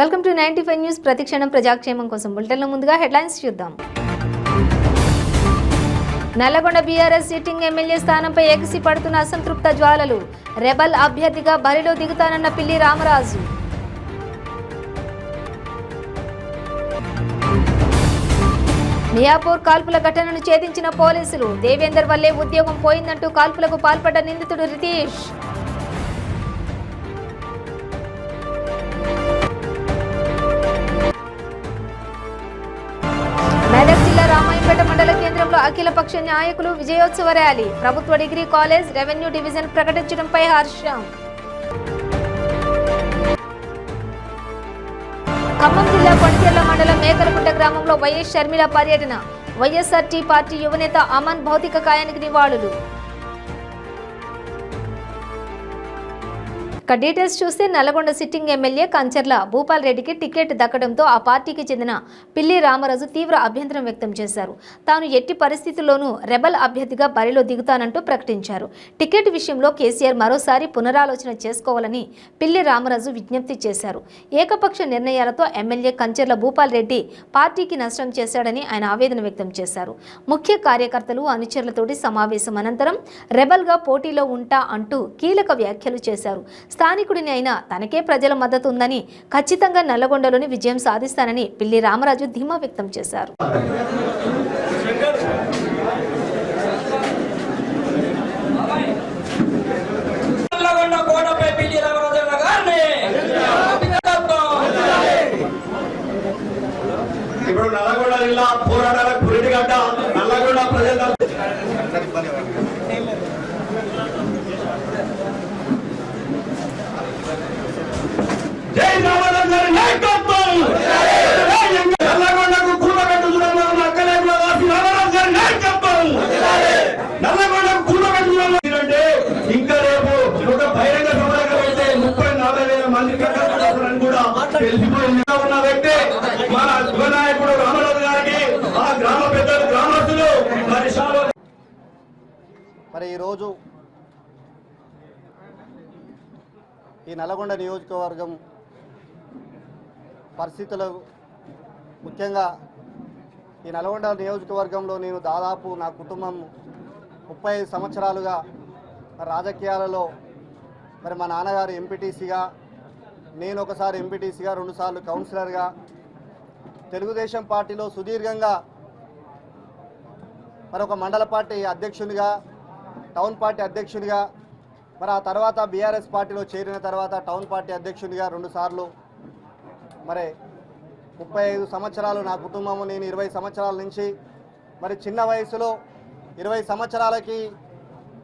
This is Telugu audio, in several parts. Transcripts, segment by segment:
Welcome to 95 news. ప్రతిక్షణం ప్రజాక్షేమం కోసం బులెటిన్లో ముందుగా హెడ్లైన్స్ చూద్దాం. నల్లగొండ బీఆర్ఎస్ సిట్టింగ్ ఎమ్మెల్యే స్థానంపై ఎగిసి పడుతున్న అసంతృప్త జ్వాలలు. రెబల్ అభ్యర్థిగా బరిలో దిగుతానన్న పిల్లి రామరాజు. మియాపూర్ కాల్పుల ఘటనను ఛేదించిన పోలీసులు. దేవేందర్ వల్లే ఉద్యోగం పోయిందంటూ కాల్పులకు పాల్పడ్డ నిందితుడు రితీష్. మెదక్ జిల్లా రామాయంపేట మండల కేంద్రంలో అఖిలపక్ష నాయకులు విజయోత్సవ ర్యాలీ. ప్రభుత్వ డిగ్రీ కాలేజ్ రెవెన్యూ డివిజన్ ప్రకటించడంపై హర్షం. ఖమ్మం జిల్లా కొణిచెర్ల మండలం మేకలగుట్ట గ్రామంలో వైఎస్ షర్మిల పర్యటన. వైఎస్ఆర్టీ పార్టీ యువనేత అమన్ భౌతిక కాయానికి నివాళులు. ఇక డీటెయిల్స్ చూస్తే నల్లగొండ సిట్టింగ్ ఎమ్మెల్యే కంచర్ల భూపాల్ రెడ్డికి టికెట్ దక్కడంతో ఆ పార్టీకి చెందిన పిల్లి రామరాజు తీవ్ర అభ్యంతరం వ్యక్తం చేశారు. తాను ఎట్టి పరిస్థితుల్లోనూ రెబల్ అభ్యర్థిగా బరిలో దిగుతానంటూ ప్రకటించారు. టికెట్ విషయంలో కేసీఆర్ మరోసారి పునరాలోచన చేసుకోవాలని పిల్లి రామరాజు విజ్ఞప్తి చేశారు. ఏకపక్ష నిర్ణయాలతో ఎమ్మెల్యే కంచర్ల భూపాల్ రెడ్డి పార్టీకి నష్టం చేశాడని ఆయన ఆవేదన వ్యక్తం చేశారు. ముఖ్య కార్యకర్తలు అనుచరులతోటి సమావేశం అనంతరం రెబల్గా పోటీలో ఉంటా అంటూ కీలక వ్యాఖ్యలు చేశారు. స్థానికుడిని అయినా తనకే ప్రజల మద్దతు ఉందని, ఖచ్చితంగా నల్లగొండలోని విజయం సాధిస్తానని పిల్లి రామరాజు ధీమా వ్యక్తం చేశారు. ఇప్పుడు నల్లగొండ జిల్లా పోరాటాలకు పురిటిగడ్డ నల్లగొండ ప్రజల జై రామరాజు గారి నాయకత్వం, నల్లగొండకు కూడబెట్టుతున్న అక్కలేకుల వాసి రామరాజు గారి నాయకత్వం, నల్లగొండకు కూడబెట్టుతున్నంటే ఇంకా రేపు ఒక బహిరంగ సభలకు వెళ్తే 30-40 మంది కట్టాలని కూడా తెలిసిపోయింది ఉన్న వ్యక్తి మన యువనాయకుడు రామరాజు గారికి ఆ గ్రామ పెద్దలు గ్రామస్తులు మరి ఈరోజు ఈ నల్లగొండ నియోజకవర్గం పరిస్థితులు ముఖ్యంగా ఈ నల్గొండ నియోజకవర్గంలో నేను దాదాపు నా కుటుంబం 35 సంవత్సరాలుగా రాజకీయాలలో మరి మా నాన్నగారు ఎంపీటీసీగా, నేను ఒకసారి ఎంపీటీసీగా, 2 సార్లు కౌన్సిలర్గా, తెలుగుదేశం పార్టీలో సుదీర్ఘంగా మరి ఒక మండల పార్టీ అధ్యక్షునిగా, టౌన్ పార్టీ అధ్యక్షునిగా, మరి ఆ తర్వాత బీఆర్ఎస్ పార్టీలో చేరిన తర్వాత టౌన్ పార్టీ అధ్యక్షునిగా 2 సార్లు, మరి 35 సంవత్సరాలు నా కుటుంబము. నేను 20 సంవత్సరాల నుంచి మరి చిన్న వయసులో 20 సంవత్సరాలకి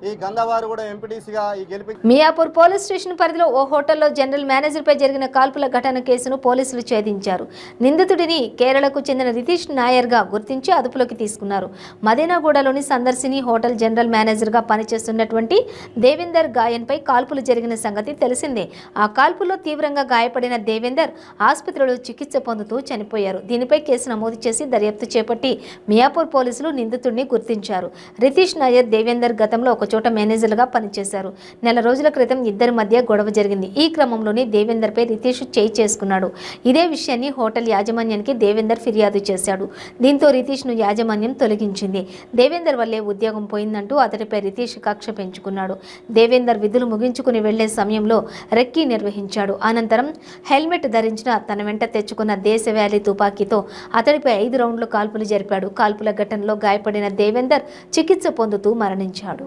ఈ గంగవారు కూడా ఎంపీటీసీగా ఈ గెలిపి. మియాపూర్ పోలీస్ స్టేషన్ పరిధిలో ఓ హోటల్లో జనరల్ మేనేజర్పై జరిగిన కాల్పుల ఘటన కేసును పోలీసులు ఛేదించారు. నిందితుడిని కేరళకు చెందిన రితీష్ నాయర్గా గుర్తించి అదుపులోకి తీసుకున్నారు. మదీనాగూడలోని సందర్శిని హోటల్ జనరల్ మేనేజర్గా పనిచేస్తున్నటువంటి దేవేందర్ గాయన్పై కాల్పులు జరిగిన సంగతి తెలిసిందే. ఆ కాల్పుల్లో తీవ్రంగా గాయపడిన దేవేందర్ ఆసుపత్రిలో చికిత్స పొందుతూ చనిపోయారు. దీనిపై కేసు నమోదు చేసి దర్యాప్తు చేపట్టి మియాపూర్ పోలీసులు నిందితుడిని గుర్తించారు. రితీష్ నాయర్, దేవేందర్ గతంలో ఒక చోట మేనేజర్గా పనిచేశారు. నెల రోజుల క్రితం ఇద్దరి మధ్య గొడవ జరిగింది. ఈ క్రమంలోనే దేవేందర్పై రితీష్ చేయి చేసుకున్నాడు. ఇదే విషయాన్ని హోటల్ యాజమాన్యానికి దేవేందర్ ఫిర్యాదు చేశాడు. దీంతో రితీష్ను యాజమాన్యం తొలగించింది. దేవేందర్ వల్లే ఉద్యోగం పోయిందంటూ అతడిపై రితీష్ కక్ష పెంచుకున్నాడు. దేవేందర్ విధులు ముగించుకుని వెళ్లే సమయంలో రెక్కీ నిర్వహించాడు. అనంతరం హెల్మెట్ ధరించిన తన వెంట తెచ్చుకున్న దేశవాళీ తుపాకీతో అతడిపై 5 రౌండ్లు కాల్పులు జరిపాడు. కాల్పుల ఘటనలో గాయపడిన దేవేందర్ చికిత్స పొందుతూ మరణించాడు.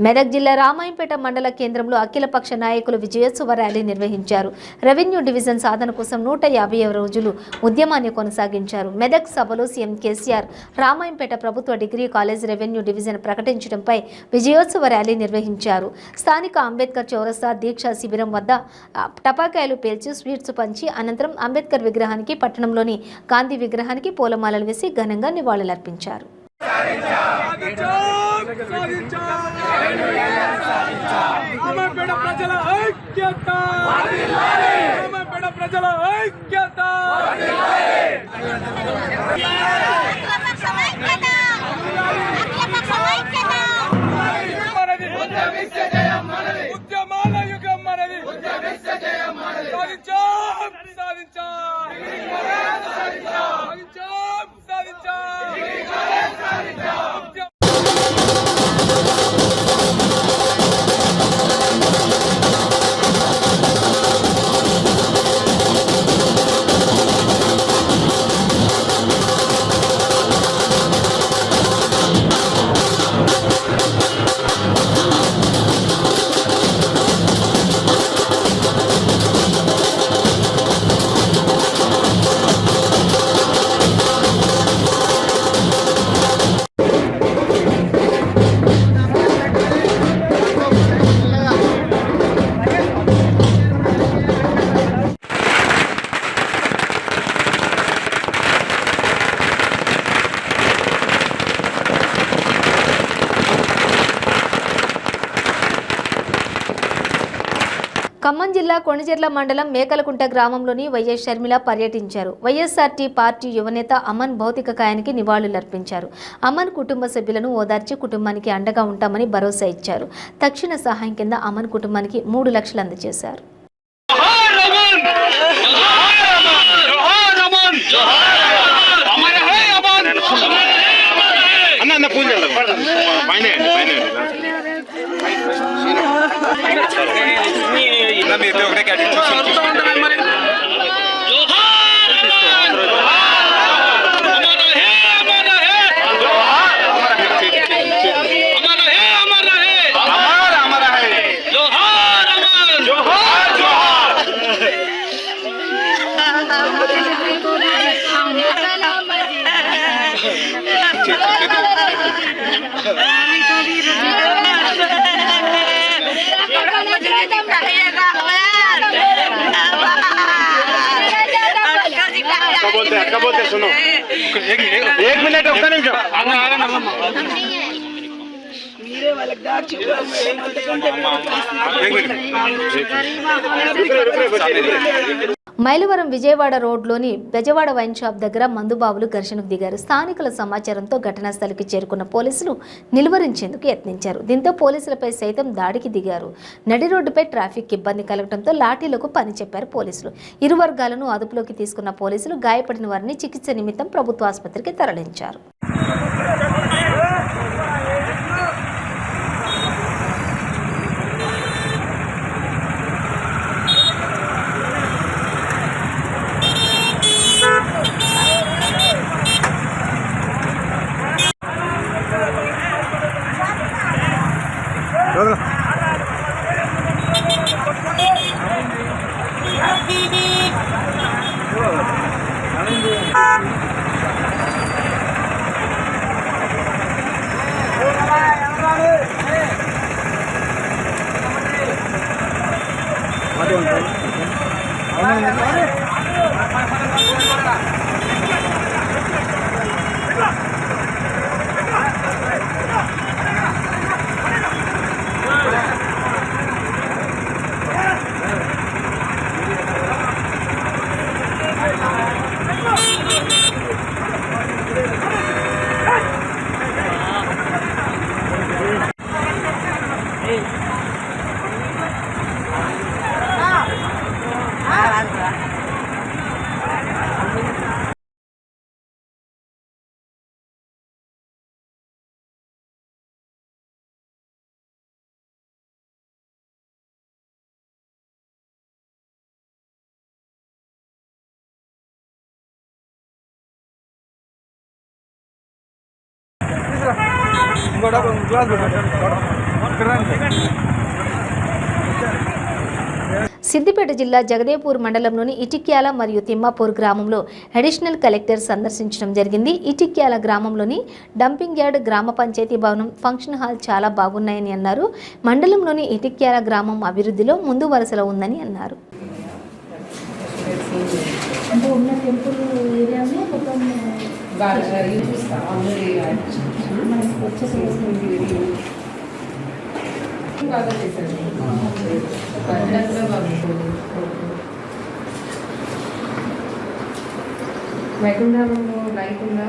మెదక్ జిల్లా రామాయంపేట మండల కేంద్రంలో అఖిలపక్ష నాయకులు విజయోత్సవ ర్యాలీ నిర్వహించారు. రెవెన్యూ డివిజన్ సాధన కోసం 150 రోజులు ఉద్యమాన్ని కొనసాగించారు. మెదక్ సభలో సీఎం కేసీఆర్ రామాయంపేట ప్రభుత్వ డిగ్రీ కాలేజ్ రెవెన్యూ డివిజన్ ప్రకటించడంపై విజయోత్సవ ర్యాలీ నిర్వహించారు. స్థానిక అంబేద్కర్ చౌరస్తా దీక్షా శిబిరం వద్ద టపాకాయలు పేల్చి స్వీట్స్ పంచి అనంతరం అంబేద్కర్ విగ్రహానికి, పట్టణంలోని గాంధీ విగ్రహానికి పూలమాలలు వేసి ఘనంగా నివాళులర్పించారు. ఖమ్మం జిల్లా కొణిజర్ల మండలం మేకలకుంట గ్రామంలోని వైఎస్ షర్మిల పర్యటించారు. వైఎస్ఆర్టీ పార్టీ యువనేత అమన్ భౌతిక కాయానికి నివాళులర్పించారు. అమన్ కుటుంబ సభ్యులను ఓదార్చి కుటుంబానికి అండగా ఉంటామని భరోసా ఇచ్చారు. తక్షణ సహాయం కింద అమన్ కుటుంబానికి 3 లక్షలు అందజేశారు. क्या बोलते सुनो एक मिनट उसका नहीं మైలవరం విజయవాడ రోడ్లోని బెజవాడ వైన్ షాప్ దగ్గర మందుబాబులు ఘర్షణకు దిగారు. స్థానికుల సమాచారంతో ఘటనా స్థలికి చేరుకున్న పోలీసులు నిలువరించేందుకు యత్నించారు. దీంతో పోలీసులపై సైతం దాడికి దిగారు. నడి రోడ్డుపై ట్రాఫిక్ ఇబ్బంది కలగడంతో లాఠీలకు పని చెప్పారు పోలీసులు. ఇరు వర్గాలను అదుపులోకి తీసుకున్న పోలీసులు గాయపడిన వారిని చికిత్స నిమిత్తం ప్రభుత్వ ఆసుపత్రికి తరలించారు. ఇంకోటి గ్లాస్ సిద్దిపేట జిల్లా జగదేవ్పూర్ మండలంలోని ఇటిక్యాల మరియు తిమ్మాపూర్ గ్రామంలో అడిషనల్ కలెక్టర్ సందర్శించడం జరిగింది. ఇటిక్యాల గ్రామంలోని డంపింగ్ యార్డ్, గ్రామ పంచాయతీ భవనం, ఫంక్షన్ హాల్ చాలా బాగున్నాయని అన్నారు. మండలంలోని ఇటిక్యాల గ్రామం అభివృద్ధిలో ముందు వరుసలో ఉందని అన్నారు. వైకుంఠంలో లైట్ ఉందా?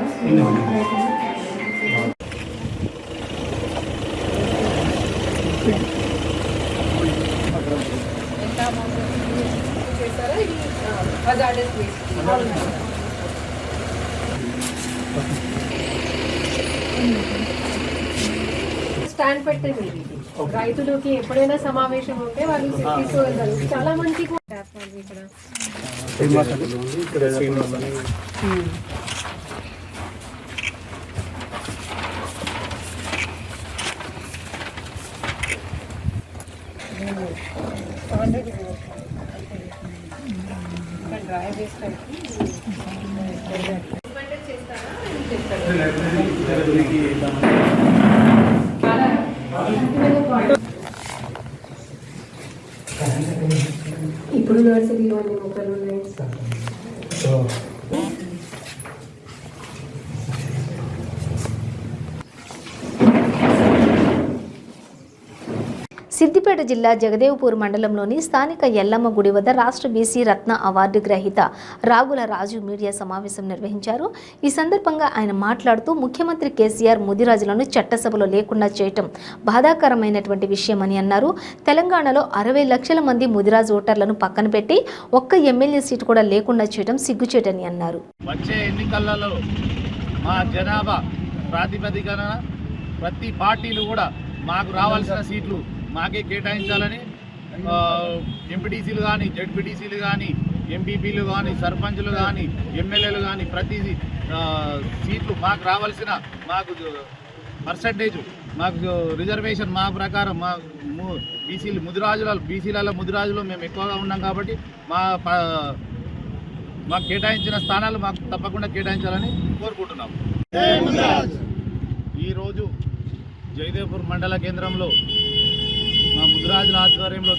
చేస్తారా? ఇది హజార్డస్ వేస్ట్ స్టాండ్ పెట్టండి. రైతులకి ఎప్పుడైనా సమావేశం ఉంటే వాళ్ళు తీసుకోగలుగుతారు. చాలా మంది ఇక్కడ డ్రై వేస్ట్ ఇప్పుడు నర్సరీలో అన్ని మొక్కలు ఉన్నాయి. సిద్దిపేట జిల్లా జగదేవ్పూర్ మండలంలోని స్థానిక ఎల్లమ్మ గుడి వద్ద రాష్ట్ర బీసీ రత్న అవార్డు గ్రహీత రాగుల రాజు మీడియా సమావేశం నిర్వహించారు. ఈ సందర్భంగా ఆయన మాట్లాడుతూ ముఖ్యమంత్రి కేసీఆర్ ముదిరాజులను చట్టసభలో లేకుండా చేయటం బాధాకరమైనటువంటి విషయమని అన్నారు. తెలంగాణలో 60 లక్షల మంది ముదిరాజు ఓటర్లను పక్కన పెట్టి ఒక్క ఎమ్మెల్యే సీటు కూడా లేకుండా చేయడం సిగ్గుచేటని అన్నారు. వచ్చే ఎన్నికలలో మా జనాభా ప్రాతిపదికన ప్రతి పార్టీలు కూడా మాకు రావాల్సిన సీట్లు మాకే కేటాయించాలని ఎంపీటీసీలు కానీ, జెడ్పీటీసీలు కానీ, ఎంపీపీలు కానీ, సర్పంచ్లు కానీ, ఎమ్మెల్యేలు కానీ ప్రతి సీట్లు మాకు రావాల్సిన మాకు పర్సంటేజ్ మాకు రిజర్వేషన్ మా ప్రకారం మా బీసీలు బీసీలలో ముదిరాజులో మేము ఎక్కువగా ఉన్నాం కాబట్టి మాకు కేటాయించిన స్థానాలు మాకు తప్పకుండా కేటాయించాలని కోరుకుంటున్నాం. ఈరోజు జగదేవ్పూర్ మండల కేంద్రంలో మా ముదిరాజుల ఆధ్వర్యంలో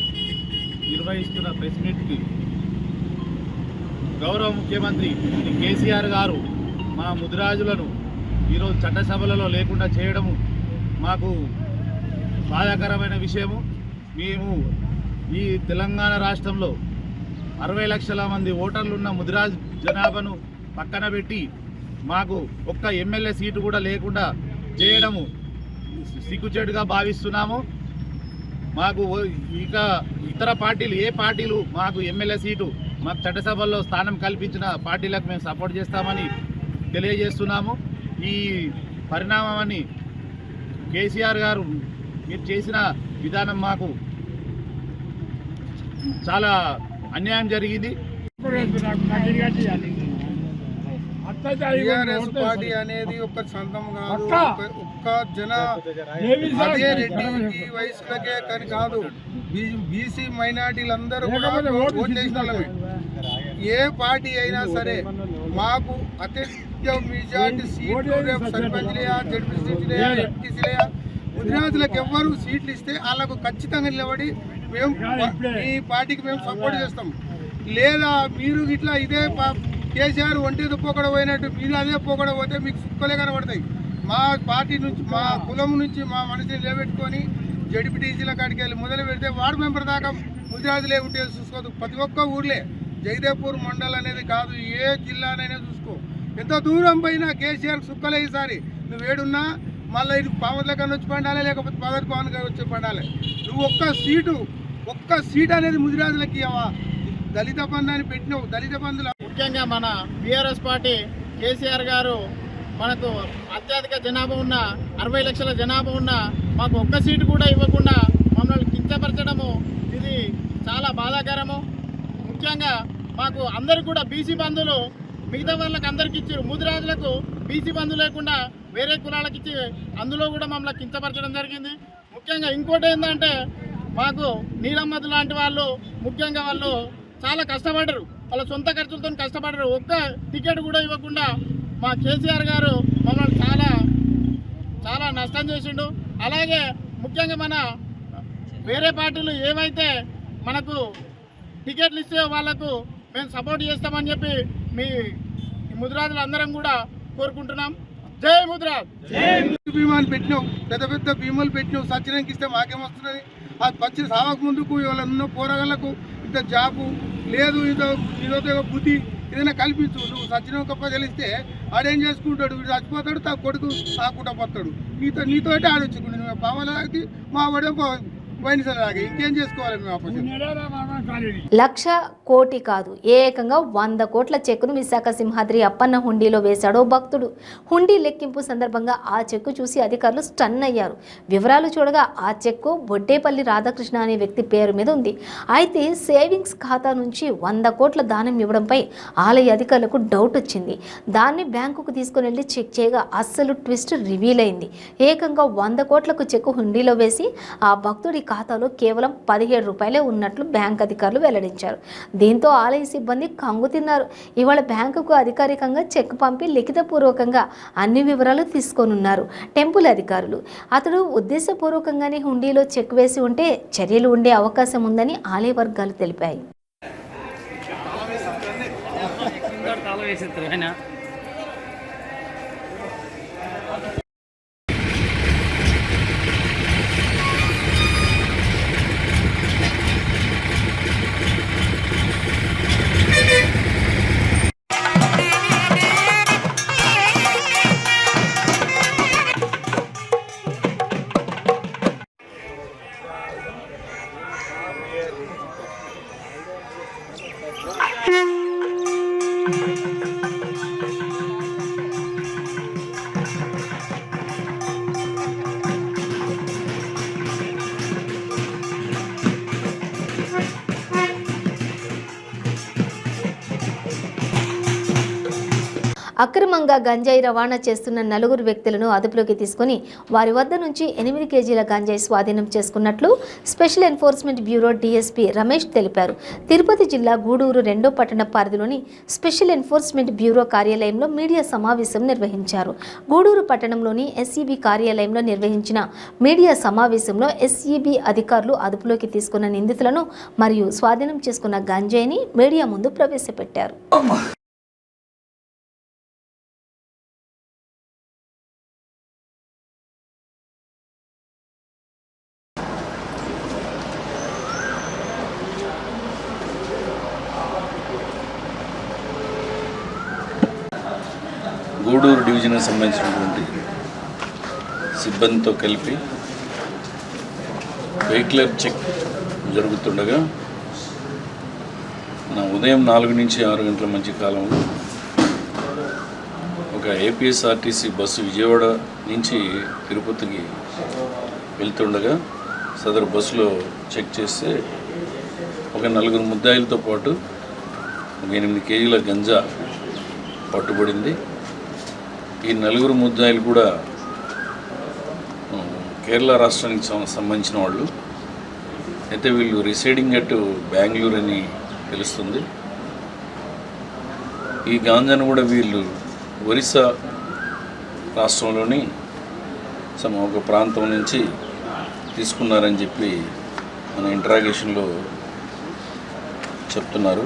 నిర్వహిస్తున్న ప్రెస్ మీట్కి గౌరవ ముఖ్యమంత్రి కేసీఆర్ గారు మా ముదిరాజులను ఈరోజు చట్టసభలలో లేకుండా చేయడము మాకు బాధాకరమైన విషయము. మేము ఈ తెలంగాణ రాష్ట్రంలో 60 లక్షల మంది ఓటర్లున్న ముదిరాజు జనాభాను పక్కన పెట్టి మాకు ఒక్క ఎమ్మెల్యే సీటు కూడా లేకుండా చేయడము సిగ్గుచేటుగా భావిస్తున్నాము. మాకు ఇక ఇతర పార్టీలు ఏ పార్టీలు మాకు ఎమ్మెల్యే సీటు మాకు చట్టసభల్లో స్థానం కల్పించిన పార్టీలకు మేము సపోర్ట్ చేస్తామని తెలియజేస్తున్నాము. ఈ పరిణామాన్ని కేసీఆర్ గారు మీరు చేసిన విధానం మాకు చాలా అన్యాయం జరిగింది. టీఆర్ఎస్ పార్టీ అనేది ఒక సొంతం కాదు, ఒక్క జన అదే రెడ్డి ఈ వయసులకే కానీ కాదు, బీసీ మైనార్టీలందరూ కూడా ఓట్ చేసిన వాళ్ళమే. ఏ పార్టీ అయినా సరే మాకు అత్యధిక మెజార్టీ సీట్లు రేపు సర్పంచ్లయా, జడ్పీసీలయా, ఎంపీసీలయా ముదిరాజులకు ఎవ్వరు సీట్లు ఇస్తే వాళ్ళకు ఖచ్చితంగా నిలబడి మేము ఈ పార్టీకి మేము సపోర్ట్ చేస్తాం. లేదా మీరు ఇట్లా ఇదే కేసీఆర్ ఒంటేది పోకడ పోయినట్టు మీరు అదే పోకడ పోతే మీకు సుక్కలే కనబడతాయి. మా పార్టీ నుంచి, మా కులం నుంచి మా మనసుని నిలబెట్టుకొని జడ్పీటీసీల కాడికి వెళ్ళి మొదలు పెడితే వార్డు మెంబర్ దాకా ముదిరాజులే ఉంటే చూసుకోదు. ప్రతి ఒక్క ఊర్లే జగదేవ్పూర్ మండల్ అనేది కాదు, ఏ జిల్లానైనా చూసుకో. ఎంత దూరం పోయినా కేసీఆర్ సుక్కలే. ఈసారి నువ్వు ఏడున్నా మళ్ళీ ఇది పావన్ లెక్కన వచ్చి పండాలి, లేకపోతే పవన్ పవన్ గారు వచ్చి పండాలి. నువ్వు ఒక్క సీట్ అనేది ముదిరాజులకి ఇవ్వవా? దళిత బంధాన్ని పెట్టినావు. దళిత బంధుల ముఖ్యంగా మన బీఆర్ఎస్ పార్టీ కేసీఆర్ గారు మనకు అత్యధిక జనాభా ఉన్న 60 లక్షల జనాభా ఉన్న మాకు ఒక్క సీటు కూడా ఇవ్వకుండా మమ్మల్ని కించపరచడము ఇది చాలా బాధాకరము. ముఖ్యంగా మాకు అందరికి కూడా బీసీ బంధువులు మిగతా వాళ్ళకి అందరికి ఇచ్చారు, ముదిరాజులకు బీసీ బంధువు లేకుండా వేరే కులాలకు ఇచ్చి అందులో కూడా మమ్మల్ని కించపరచడం జరిగింది. ముఖ్యంగా ఇంకోటి ఏంటంటే మాకు నీలమ్మది లాంటి వాళ్ళు ముఖ్యంగా వాళ్ళు చాలా కష్టపడరు, వాళ్ళ సొంత ఖర్చులతో కష్టపడరు. ఒక్క టికెట్ కూడా ఇవ్వకుండా మా కేసీఆర్ గారు మమ్మల్ని చాలా చాలా నష్టం చేసిండు. అలాగే ముఖ్యంగా మన వేరే పార్టీలు ఏవైతే మనకు టికెట్లు ఇస్తే వాళ్ళకు మేము సపోర్ట్ చేస్తామని చెప్పి మీ ముదిరాజులు అందరం కూడా కోరుకుంటున్నాం. జై ముదిరాజ్. బీమాలు పెట్టినావు, పెద్ద పెద్ద బీమాలు పెట్టినావు, సచ్చినానికి ఇస్తే మాకేమొస్తున్నది? అది పచ్చి సావక ముందుకు ఇవాళ ఉన్న పోరగాళ్ళకు ఇంత జాబు లేదు, ఇదో బుద్ధి ఏదైనా కల్పించు. నువ్వు సచిన ఒక పైసలు ఇస్తే ఆడేం చేసుకుంటాడు, వీడు చచ్చిపోతాడు, తా కొడుకు ఆకుండా పోతాడు. నీతో ఆడొచ్చుకుంటు నువ్వు పావలాగి మా వాడే వైన్సలాగి ఇంకేం చేసుకోవాలి మేము అప్పటి. 1,00,000 కోటి కాదు, ఏకంగా 100 కోట్ల చెక్కును విశాఖ సింహాద్రి అప్పన్న హుండీలో వేశాడో భక్తుడు. హుండీ లెక్కింపు సందర్భంగా ఆ చెక్కు చూసి అధికారులు స్టన్ అయ్యారు. వివరాలు చూడగా ఆ చెక్కు బొడ్డేపల్లి రాధాకృష్ణ అనే వ్యక్తి పేరు మీద ఉంది. అయితే సేవింగ్స్ ఖాతా నుంచి 100 కోట్ల దానం ఇవ్వడంపై ఆలయ అధికారులకు డౌట్ వచ్చింది. దాన్ని బ్యాంకుకు తీసుకుని వెళ్ళి చెక్ చేయగా అస్సలు ట్విస్ట్ రివీల్ అయింది. ఏకంగా 100 కోట్లకు చెక్కు హుండీలో వేసి ఆ భక్తుడి ఖాతాలో కేవలం 17 రూపాయలే ఉన్నట్లు బ్యాంక్ అధికారులు వెల్లడించారు. దీంతో ఆలయ సిబ్బంది కంగు తిన్నారు. ఇవాళ బ్యాంకుకు అధికారికంగా చెక్ పంపి లిఖితపూర్వకంగా అన్ని వివరాలు తీసుకోనున్నారు టెంపుల్ అధికారులు. అతడు ఉద్దేశపూర్వకంగానే హుండీలో చెక్ వేసి ఉంటే చర్యలు ఉండే అవకాశం ఉందని ఆలయ వర్గాలు తెలిపాయి. అక్రమంగా గంజాయి రవాణా చేస్తున్న 4 వ్యక్తులను అదుపులోకి తీసుకుని వారి వద్ద నుంచి 8 కేజీల గంజాయి స్వాధీనం చేసుకున్నట్లు special enforcement bureau DSP Ramesh తెలిపారు. తిరుపతి జిల్లా గూడూరు 2వ పట్టణ పరిధిలోని స్పెషల్ ఎన్ఫోర్స్మెంట్ బ్యూరో కార్యాలయంలో మీడియా సమావేశం నిర్వహించారు. గూడూరు పట్టణంలోని ఎస్ఈబీ కార్యాలయంలో నిర్వహించిన మీడియా సమావేశంలో ఎస్ఈబీ అధికారులు అదుపులోకి తీసుకున్న నిందితులను మరియు స్వాధీనం చేసుకున్న గంజాయిని మీడియా ముందు ప్రవేశపెట్టారు. గూడూరు డివిజన్కి సంబంధించినటువంటి సిబ్బందితో కలిపి వెహికలర్ చెక్ జరుగుతుండగా ఉదయం 4 నుంచి 6 గంటల మధ్య కాలంలో ఒక ఏపీఎస్ఆర్టీసీ బస్సు విజయవాడ నుంచి తిరుపతికి వెళ్తుండగా సదరు బస్సులో చెక్ చేస్తే ఒక 4 ముద్దాయిలతో పాటు ఒక 8 కేజీల గంజా పట్టుబడింది. ఈ 4 ముద్దాయిలు కూడా కేరళ రాష్ట్రానికి సంబంధించిన వాళ్ళు అయితే వీళ్ళు రిసైడింగ్ అట్ బెంగళూరు అని తెలుస్తుంది. ఈ గాంజాను కూడా వీళ్ళు ఒరిస్సా రాష్ట్రంలోని ఒక ప్రాంతం నుంచి తీసుకున్నారని చెప్పి మన ఇంటరాగేషన్లో చెప్తున్నారు.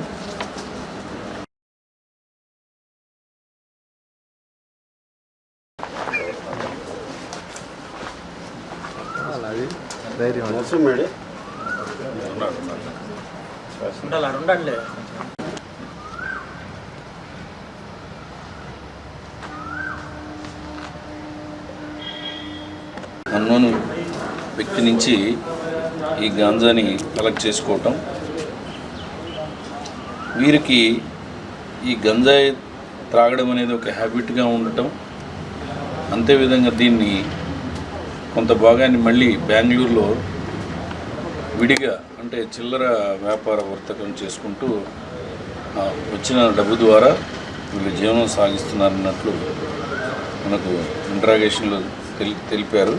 అన్నోన్ వ్యక్తి నుంచి ఈ గాంజాని కలెక్ట్ చేసుకోవటం, వీరికి ఈ గంజాయి త్రాగడం అనేది ఒక హ్యాబిట్గా ఉండటం, అంతేవిధంగా దీన్ని కొంత భాగాన్ని మళ్ళీ బెంగళూరులో విడిగా అంటే చిల్లర వ్యాపార వర్తకం చేసుకుంటూ వచ్చిన డబ్బు ద్వారా వీళ్ళు జీవనం సాగిస్తున్నారన్నట్లు మనకు ఇంట్రాగేషన్లో తెలిపారు.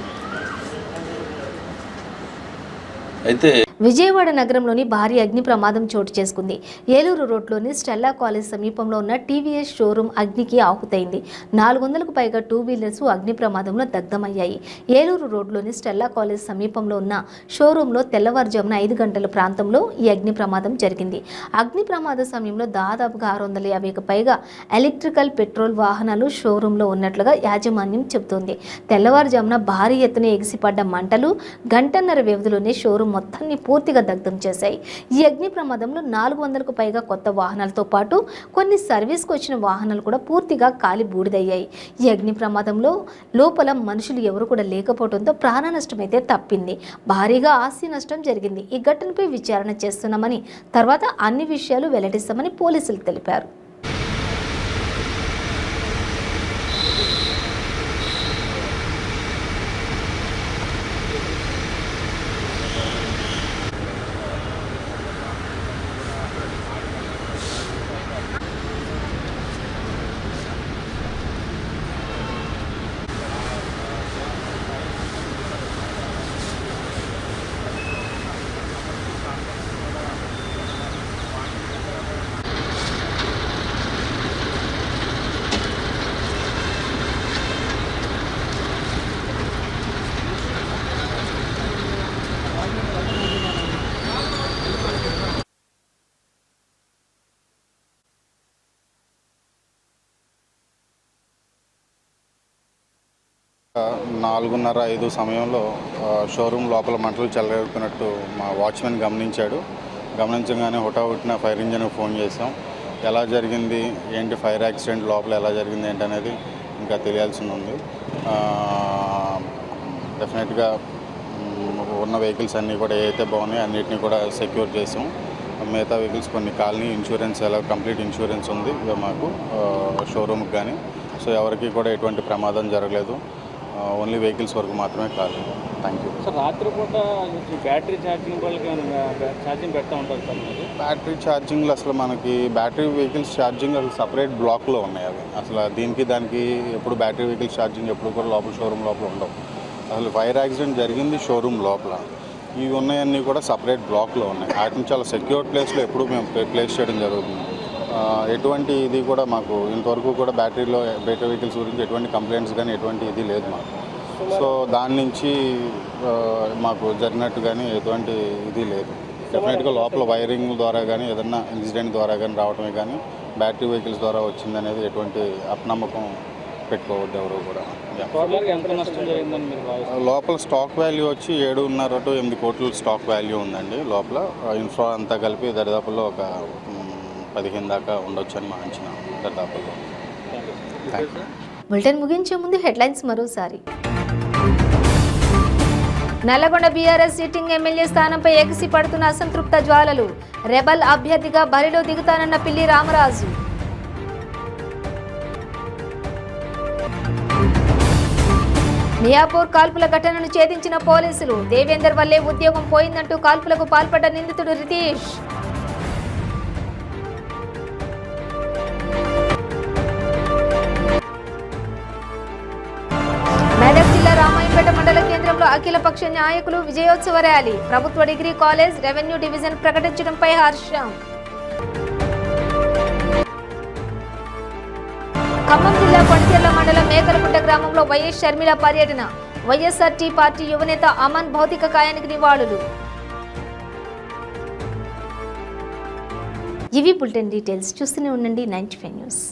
అయితే విజయవాడ నగరంలోని భారీ అగ్ని ప్రమాదం చోటు చేసుకుంది. ఏలూరు రోడ్లోని స్టెల్లా కాలేజ్ సమీపంలో ఉన్న టీవీఎస్ షోరూమ్ అగ్నికి ఆహుతైంది. 400కు పైగా టూ వీలర్స్ అగ్ని ప్రమాదంలో దగ్ధమయ్యాయి. ఏలూరు రోడ్లోని స్టెల్లా కాలేజ్ సమీపంలో ఉన్న షోరూంలో తెల్లవారుజామున 5 గంటల ప్రాంతంలో ఈ అగ్ని ప్రమాదం జరిగింది. అగ్ని ప్రమాద సమయంలో దాదాపుగా 650కు పైగా ఎలక్ట్రికల్ పెట్రోల్ వాహనాలు షోరూంలో ఉన్నట్లుగా యాజమాన్యం చెబుతోంది. తెల్లవారుజామున భారీ ఎత్తున ఎగిసిపడ్డ మంటలు గంటన్నర వ్యవధిలోనే షోరూం మొత్తాన్ని పూర్తిగా దగ్ధం చేశాయి. ఈ అగ్ని ప్రమాదంలో 400కు పైగా కొత్త వాహనాలతో పాటు కొన్ని సర్వీస్కు వచ్చిన వాహనాలు కూడా పూర్తిగా కాలి బూడిదయ్యాయి. ఈ అగ్ని ప్రమాదంలో లోపల మనుషులు ఎవరు కూడా లేకపోవడంతో ప్రాణ నష్టమైతే తప్పింది. భారీగా ఆస్తి నష్టం జరిగింది. ఈ ఘటనపై విచారణ చేస్తున్నామని, తర్వాత అన్ని విషయాలు వెల్లడిస్తామని పోలీసులు తెలిపారు. నాలుగున్నర 5 సమయంలో షోరూమ్ లోపల మంటలు చెలరేగుతున్నట్టు మా వాచ్మెన్ గమనించగానే హుటాహుటిన ఫైర్ ఇంజిన్కి ఫోన్ చేసాం. ఎలా జరిగింది ఏంటి, ఫైర్ యాక్సిడెంట్ లోపల ఎలా జరిగింది ఏంటి అనేది ఇంకా తెలియాల్సి ఉంది. డెఫినెట్గా ఉన్న వెహికల్స్ అన్నీ కూడా ఏవైతే బాగున్నాయో అన్నిటినీ కూడా సెక్యూర్ చేసాం. మిగతా వెహికల్స్ కొన్ని కాలనీ ఇన్సూరెన్స్ ఎలా కంప్లీట్ ఇన్సూరెన్స్ ఉంది మాకు షోరూమ్కి కానీ. సో ఎవరికి కూడా ఎటువంటి ప్రమాదం జరగలేదు. ఓన్లీ వెహికల్స్ వరకు మాత్రమే కాదు. Thank you sir. రాత్రిపూట బ్యాటరీ ఛార్జింగ్ వాళ్ళకి ఛార్జింగ్ పెడతా ఉంటారు సార్? బ్యాటరీ ఛార్జింగ్లు అసలు మనకి బ్యాటరీ వెహికల్స్ ఛార్జింగ్ అసలు సపరేట్ బ్లాక్లో ఉన్నాయి. అవి అసలు దానికి ఎప్పుడు బ్యాటరీ వెహికల్స్ ఛార్జింగ్ ఎప్పుడు కూడా లోపల షోరూమ్ లోపల ఉండవు. అసలు ఫైర్ యాక్సిడెంట్ జరిగింది షోరూమ్ లోపల. ఇవి ఉన్నాయన్నీ కూడా సపరేట్ బ్లాక్లో ఉన్నాయి. వాటిని చాలా సెక్యూర్ ప్లేస్లో ఎప్పుడు మేము ప్లేస్ చేయడం జరుగుతుంది. ఎటువంటి ఇది కూడా మాకు ఇంతవరకు కూడా బ్యాటరీ వెహికల్స్ గురించి ఎటువంటి కంప్లైంట్స్ కానీ ఎటువంటి ఇది లేదు మాకు. సో దాని నుంచి మాకు జరిగినట్టు కానీ ఎటువంటి ఇది లేదు. డెఫినెట్గా లోపల వైరింగ్ ద్వారా కానీ ఏదన్నా ఇన్సిడెంట్ ద్వారా కానీ రావడమే కానీ బ్యాటరీ వెహికల్స్ ద్వారా వచ్చిందనేది ఎటువంటి అపనమ్మకం పెట్టుకోవద్దు ఎవరు కూడా. లోపల స్టాక్ వాల్యూ వచ్చి 7.5 to 8 కోట్ల స్టాక్ వాల్యూ ఉందండి. లోపల ఇన్ఫ్రా అంతా కలిపి దరిదాపుల్లో ఒక 15 దాకా ఉండొచ్చు అని మా అంచనా దరిదాపుల్లో. బులెటిన్ ముగించే ముందు హెడ్లైన్స్ మరోసారి. నల్లగొండ బీఆర్ఎస్ సిట్టింగ్ ఎమ్మెల్యే స్థానంపై ఎగిసి పడుతున్న అసంతృప్త జ్వాలలు. రెబల్ అభ్యర్థిగా బరిలో దిగుతానన్న పిల్లి రామరాజు. మియాపూర్ కాల్పుల ఘటనను ఛేదించిన పోలీసులు. దేవేందర్ వల్లే ఉద్యోగం పోయిందంటూ కాల్పులకు పాల్పడ్డ నిందితుడు రితీష్. మెదక్ జిల్లా రామాయంపేట మండల కేంద్రంలో అఖిలపక్ష నాయకులు విజయోత్సవ ర్యాలీ. ప్రభుత్వ డిగ్రీ కాలేజ్ రెవెన్యూ డివిజన్ ప్రకటించడంపై హర్షం. ఖమ్మం జిల్లా కొణిచెర్ల మండలం మేకలగుట్ట గ్రామంలో వైఎస్ షర్మిల పర్యటన. వైఎస్ఆర్టీ పార్టీ యువనేత అమన్ భౌతిక కాయానికి నివాళులు. ఇవి బులెటిన్ డీటెయిల్స్. చూస్తూనే ఉండండి 95 న్యూస్.